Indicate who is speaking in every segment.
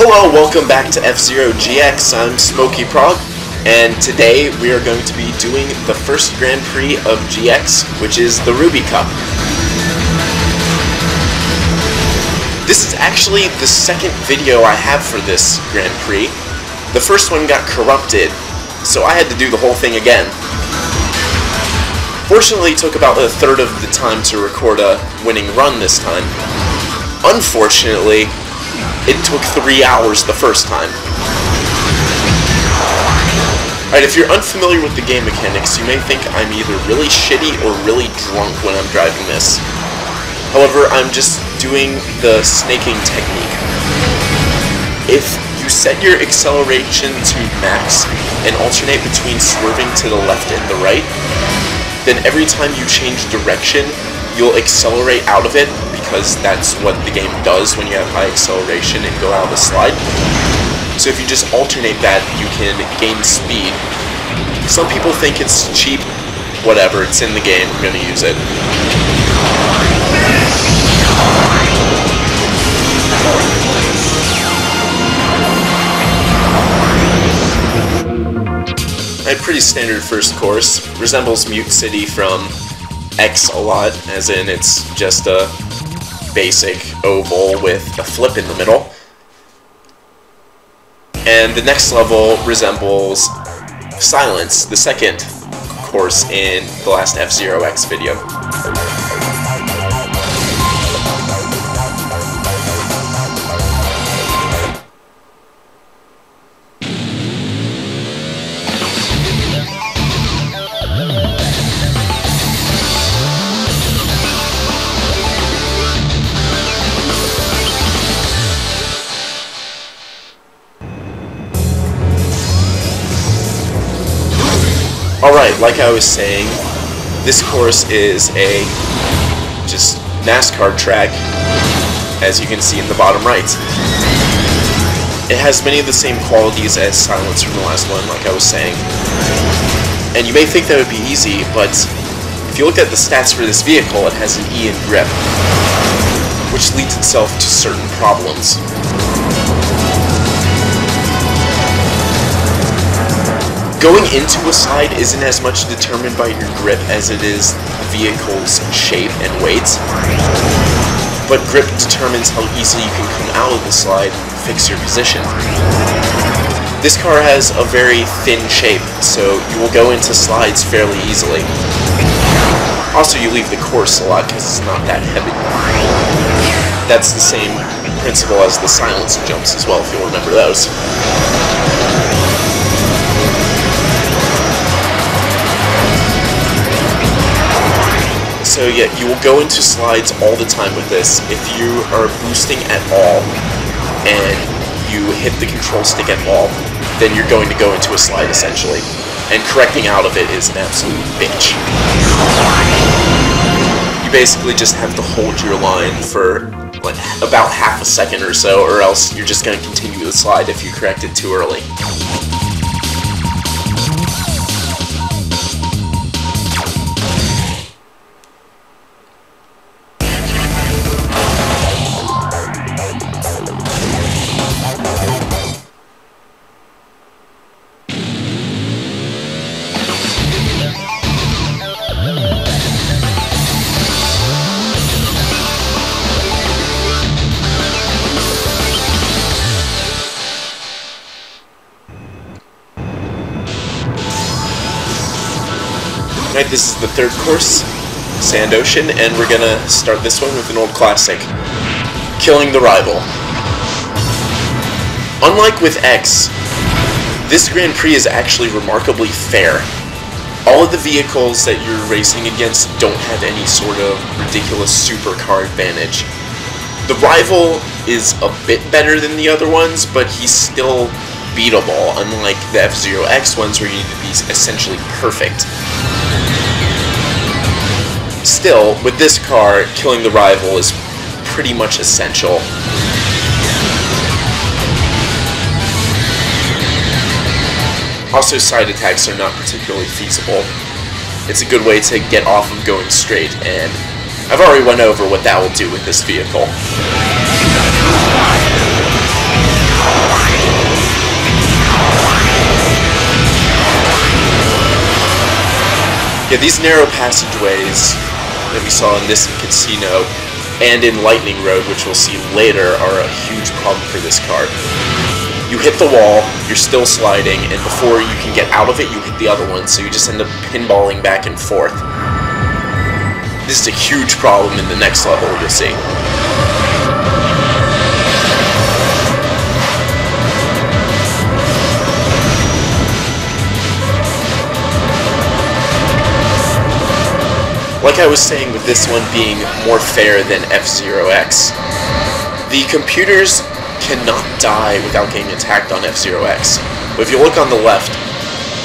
Speaker 1: Hello, welcome back to F-Zero GX. I'm Smokey Prog, and today we are going to be doing the first Grand Prix of GX, which is the Ruby Cup. This is actually the second video I have for this Grand Prix. The first one got corrupted, so I had to do the whole thing again. Fortunately, it took about a third of the time to record a winning run this time. Unfortunately, it took 3 hours the first time. Alright, if you're unfamiliar with the game mechanics, you may think I'm either really shitty or really drunk when I'm driving this. However, I'm just doing the snaking technique. If you set your acceleration to max and alternate between swerving to the left and the right, then every time you change direction, you'll accelerate out of it, because that's what the game does when you have high acceleration and go out of the slide. So if you just alternate that, you can gain speed. Some people think it's cheap. Whatever, it's in the game, I'm gonna use it. A pretty standard first course. Resembles Mute City from X a lot, as in it's just a basic oval with a flip in the middle. And the next level resembles Silence, the second course in the last F-Zero X video. Alright, like I was saying, this course is a just NASCAR track, as you can see in the bottom right. It has many of the same qualities as Silence from the last one, like I was saying. And you may think that would be easy, but if you look at the stats for this vehicle, it has an E in grip, which leads itself to certain problems. Going into a slide isn't as much determined by your grip as it is the vehicle's shape and weight. But grip determines how easily you can come out of the slide and fix your position. This car has a very thin shape, so you will go into slides fairly easily. Also, you leave the course a lot because it's not that heavy. That's the same principle as the Silence jumps as well, if you'll remember those. So yeah, you will go into slides all the time with this. If you are boosting at all, and you hit the control stick at all, then you're going to go into a slide essentially. And correcting out of it is an absolute bitch. You basically just have to hold your line for like about half a second or so, or else you're just going to continue the slide if you correct it too early. Alright, this is the third course, Sand Ocean, and we're gonna start this one with an old classic, Killing the Rival. Unlike with X, this Grand Prix is actually remarkably fair. All of the vehicles that you're racing against don't have any sort of ridiculous supercar advantage. The Rival is a bit better than the other ones, but he's still beatable, unlike the F-Zero X ones where you need to be essentially perfect. Still, with this car, killing the Rival is pretty much essential. Also, side attacks are not particularly feasible. It's a good way to get off of going straight, and I've already went over what that will do with this vehicle. Yeah, these narrow passageways that we saw in this casino and in Lightning Road, which we'll see later, are a huge problem for this car. You hit the wall, you're still sliding, and before you can get out of it, you hit the other one, so you just end up pinballing back and forth. This is a huge problem in the next level, you'll see. Like I was saying with this one being more fair than F-Zero X, the computers cannot die without getting attacked on F-Zero X. But if you look on the left,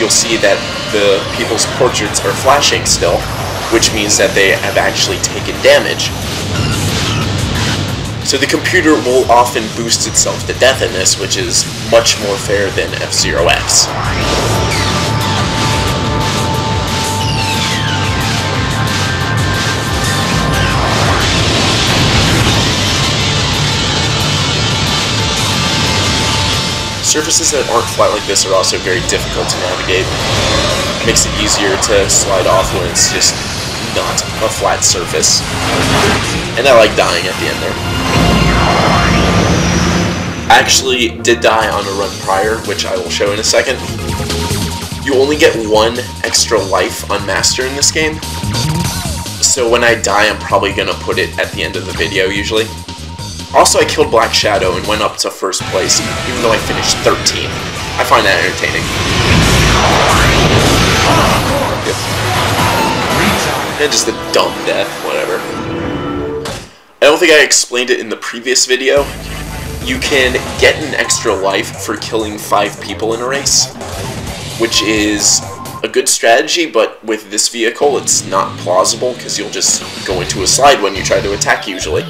Speaker 1: you'll see that the people's portraits are flashing still, which means that they have actually taken damage. So the computer will often boost itself to death in this, which is much more fair than F-Zero X. Surfaces that aren't flat like this are also very difficult to navigate. It makes it easier to slide off when it's just not a flat surface. And I like dying at the end there. I actually did die on a run prior, which I will show in a second. You only get one extra life on Master in this game, so when I die I'm probably going to put it at the end of the video usually. Also, I killed Black Shadow and went up to first place, even though I finished 13th. I find that entertaining. And just a dumb death, whatever. I don't think I explained it in the previous video. You can get an extra life for killing 5 people in a race, which is a good strategy, but with this vehicle it's not plausible, because you'll just go into a slide when you try to attack usually.